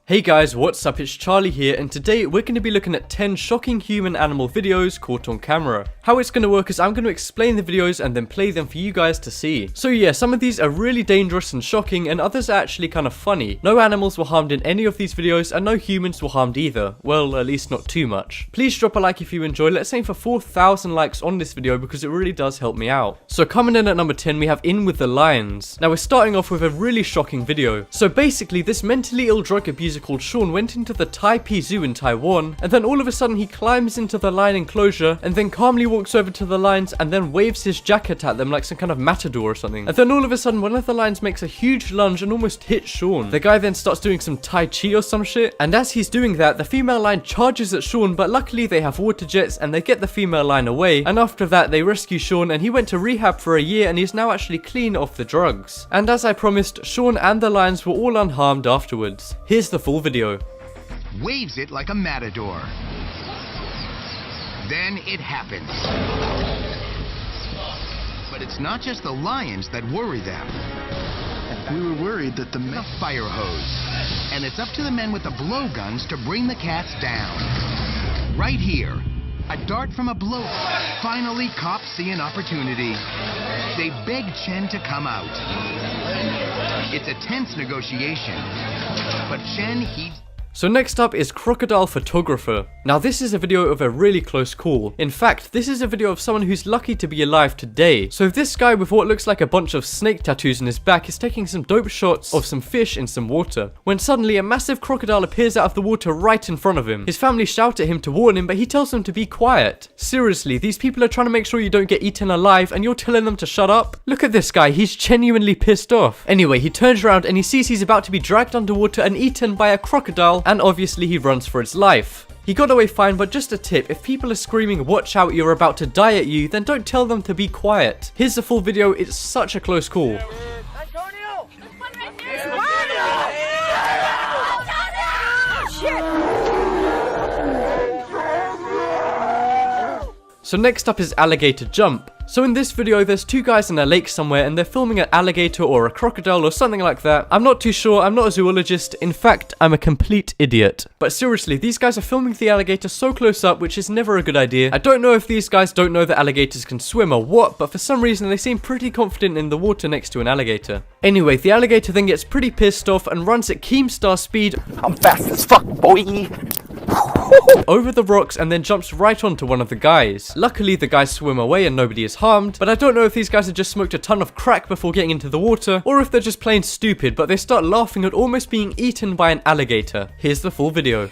Hey guys, what's up? It's Charlie here, and today we're going to be looking at 10 shocking human animal videos caught on camera. How it's going to work is I'm going to explain the videos and then play them for you guys to see. So yeah, some of these are really dangerous and shocking, and others are actually kind of funny. No animals were harmed in any of these videos, and no humans were harmed either. Well, at least not too much. Please drop a like if you enjoyed. Let's aim for 4,000 likes on this video because it really does help me out. So coming in at number 10, we have In With The Lions. Now we're starting off with a really shocking video. So basically, this mentally ill drug abuser called Sean went into the Taipei Zoo in Taiwan, and then all of a sudden he climbs into the lion enclosure and then calmly walks over to the lions and then waves his jacket at them like some kind of matador or something. And then all of a sudden one of the lions makes a huge lunge and almost hits Sean. The guy then starts doing some Tai Chi or some shit, and as he's doing that, the female lion charges at Sean, but luckily they have water jets and they get the female lion away, and after that they rescue Sean, and he went to rehab for a year and he's now actually clean off the drugs. And as I promised, Sean and the lions were all unharmed afterwards. Here's the full video. Waves it like a matador. Then it happens. But it's not just the lions that worry them. We were worried that the fire hose. And it's up to the men with the blowguns to bring the cats down. Right here, a dart from a blow. Finally, cops see an opportunity. They beg Chen to come out. It's a tense negotiation, but Chen heeds. So next up is Crocodile Photographer. Now this is a video of a really close call. In fact, this is a video of someone who's lucky to be alive today. So this guy with what looks like a bunch of snake tattoos on his back is taking some dope shots of some fish in some water, when suddenly a massive crocodile appears out of the water right in front of him. His family shout at him to warn him, but he tells them to be quiet. Seriously, these people are trying to make sure you don't get eaten alive and you're telling them to shut up? Look at this guy, he's genuinely pissed off. Anyway, he turns around and he sees he's about to be dragged underwater and eaten by a crocodile, and obviously he runs for his life. He got away fine, but just a tip, if people are screaming "watch out, you're about to die" at you, then don't tell them to be quiet. Here's the full video. It's such a close call. So next up is Alligator Jump. So in this video, there's two guys in a lake somewhere and they're filming an alligator or a crocodile or something like that. I'm not too sure, I'm not a zoologist. In fact, I'm a complete idiot. But seriously, these guys are filming the alligator so close up, which is never a good idea. I don't know if these guys don't know that alligators can swim or what, but for some reason they seem pretty confident in the water next to an alligator. Anyway, the alligator then gets pretty pissed off and runs at Keemstar speed. I'm fast as fuck, boy. Over the rocks and then jumps right onto one of the guys. Luckily the guys swim away and nobody is harmed, but I don't know if these guys had just smoked a ton of crack before getting into the water, or if they're just plain stupid, but they start laughing at almost being eaten by an alligator. Here's the full video.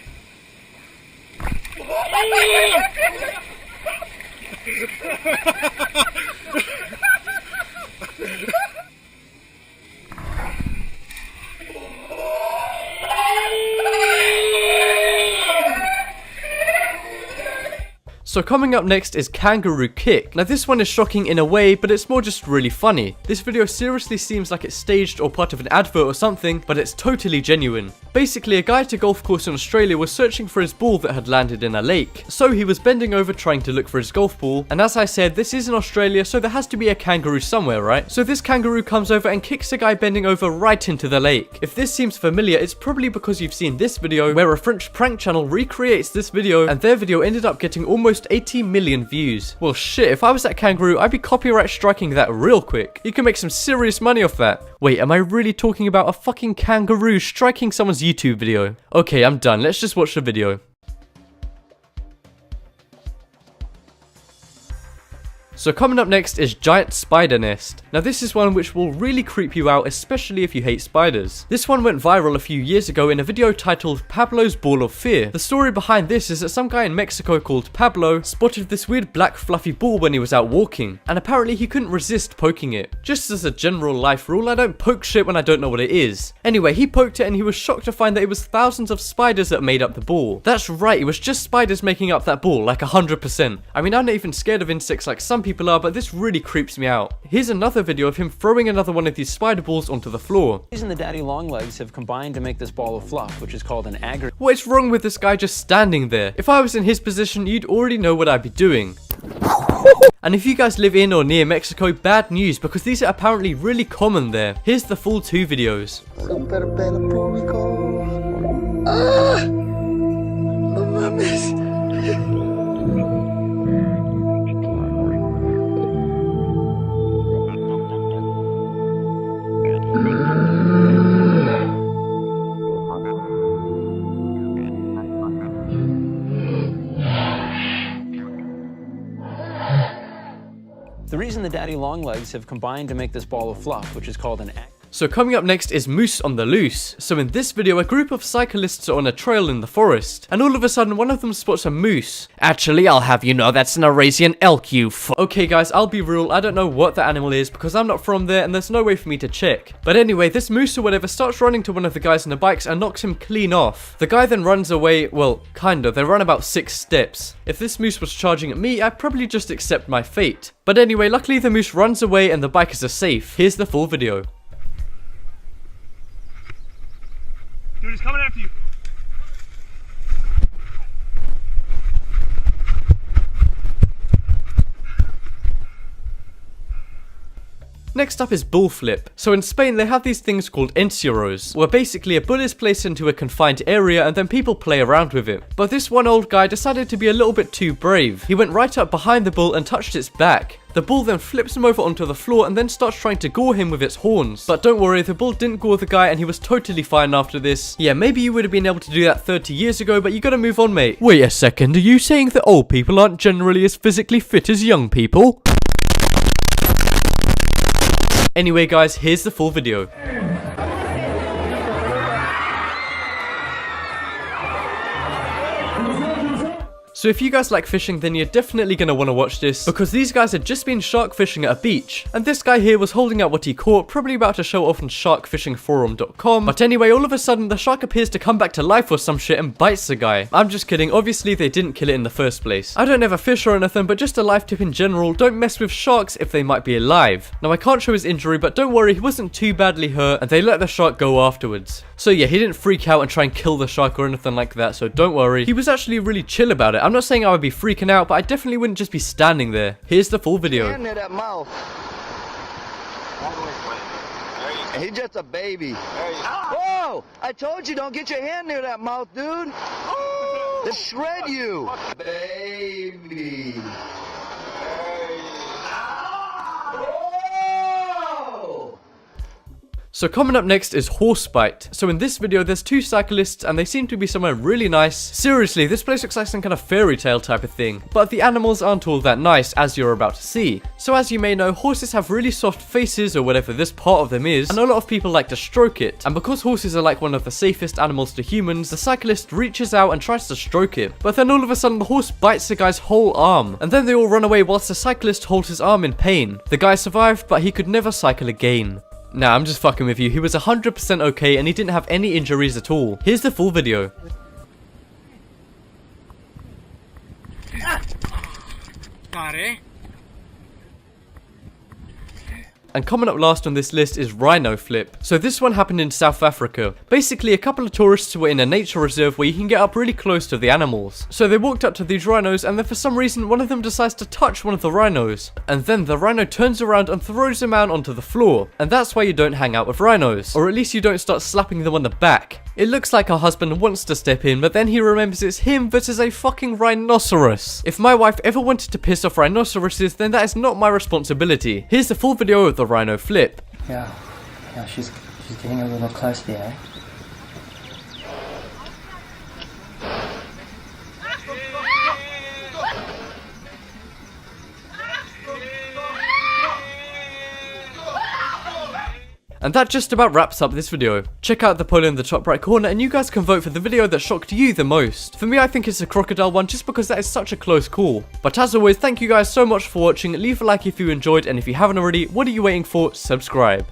So coming up next is Kangaroo Kick. Now this one is shocking in a way, but it's more just really funny. This video seriously seems like it's staged or part of an advert or something, but it's totally genuine. Basically, a guy at a golf course in Australia was searching for his ball that had landed in a lake. So he was bending over trying to look for his golf ball, and as I said, this is in Australia, so there has to be a kangaroo somewhere, right? So this kangaroo comes over and kicks a guy bending over right into the lake. If this seems familiar, it's probably because you've seen this video where a French prank channel recreates this video, and their video ended up getting almost 80 million views. Well shit, if I was that kangaroo, I'd be copyright striking that real quick. You can make some serious money off that. Wait, am I really talking about a fucking kangaroo striking someone's YouTube video? Okay, I'm done. Let's just watch the video. So coming up next is Giant Spider Nest. Now this is one which will really creep you out, especially if you hate spiders. This one went viral a few years ago in a video titled Pablo's Ball of Fear. The story behind this is that some guy in Mexico called Pablo spotted this weird black fluffy ball when he was out walking, and apparently he couldn't resist poking it. Just as a general life rule, I don't poke shit when I don't know what it is. Anyway, he poked it and he was shocked to find that it was thousands of spiders that made up the ball. That's right, it was just spiders making up that ball, like 100%. I mean, I'm not even scared of insects like some people are, but this really creeps me out. Here's another video of him throwing another one of these spider balls onto the floor. These and the daddy long legs have combined to make this ball of fluff, which is called an aggregate. What is wrong with this guy just standing there? If I was in his position, you'd already know what I'd be doing. And if you guys live in or near Mexico, bad news, because these are apparently really common there. Here's the full 2 videos. Super Puerto Rico. The reason the daddy longlegs have combined to make this ball of fluff, which is called an act. So coming up next is Moose on the Loose. So in this video, a group of cyclists are on a trail in the forest, and all of a sudden one of them spots a moose. Actually, I'll have you know that's an Eurasian elk, you Okay guys, I'll be real, I don't know what the animal is because I'm not from there and there's no way for me to check. But anyway, this moose or whatever starts running to one of the guys on the bikes and knocks him clean off. The guy then runs away, well, kinda, they run about 6 steps. If this moose was charging at me, I'd probably just accept my fate. But anyway, luckily the moose runs away and the bikers are safe. Here's the full video. Dude, he's coming after you. Next up is bull flip. So in Spain they have these things called encierros, where basically a bull is placed into a confined area and then people play around with it. But this one old guy decided to be a little bit too brave. He went right up behind the bull and touched its back. The bull then flips him over onto the floor and then starts trying to gore him with its horns. But don't worry, the bull didn't gore the guy and he was totally fine after this. Yeah, maybe you would have been able to do that 30 years ago, but you gotta move on, mate. Wait a second, are you saying that old people aren't generally as physically fit as young people? Anyway guys, here's the full video. So if you guys like fishing, then you're definitely going to want to watch this, because these guys had just been shark fishing at a beach, and this guy here was holding out what he caught, probably about to show off on sharkfishingforum.com. But anyway, all of a sudden the shark appears to come back to life or some shit and bites the guy. I'm just kidding, obviously they didn't kill it in the first place. I don't ever fish or anything, but just a life tip in general, don't mess with sharks if they might be alive. Now I can't show his injury, but don't worry, he wasn't too badly hurt, and they let the shark go afterwards. So yeah, he didn't freak out and try and kill the shark or anything like that, so don't worry. He was actually really chill about it. I'm not saying I would be freaking out, but I definitely wouldn't just be standing there. Here's the full video. Hand near that mouth. He's just a baby. Whoa! I told you, don't get your hand near that mouth, dude. They'll shred you. Baby. So coming up next is horse bite. So in this video there's 2 cyclists and they seem to be somewhere really nice. Seriously, this place looks like some kind of fairy tale type of thing. But the animals aren't all that nice, as you're about to see. So as you may know, horses have really soft faces, or whatever this part of them is, and a lot of people like to stroke it. And because horses are like one of the safest animals to humans, the cyclist reaches out and tries to stroke it. But then all of a sudden the horse bites the guy's whole arm. And then they all run away whilst the cyclist holds his arm in pain. The guy survived, but he could never cycle again. Nah, I'm just fucking with you. He was 100% okay and he didn't have any injuries at all. Here's the full video. And coming up last on this list is rhino flip. So this one happened in South Africa. Basically, a couple of tourists were in a nature reserve where you can get up really close to the animals. So they walked up to these rhinos, and then for some reason one of them decides to touch one of the rhinos. And then the rhino turns around and throws him out onto the floor. And that's why you don't hang out with rhinos. Or at least you don't start slapping them on the back. It looks like her husband wants to step in, but then he remembers it's him versus a fucking rhinoceros. If my wife ever wanted to piss off rhinoceroses, then that is not my responsibility. Here's the full video of the rhino flip. Yeah, she's getting a little close there. And that just about wraps up this video. Check out the poll in the top right corner and you guys can vote for the video that shocked you the most. For me, I think it's the crocodile one just because that is such a close call. But as always, thank you guys so much for watching. Leave a like if you enjoyed, and if you haven't already, what are you waiting for? Subscribe.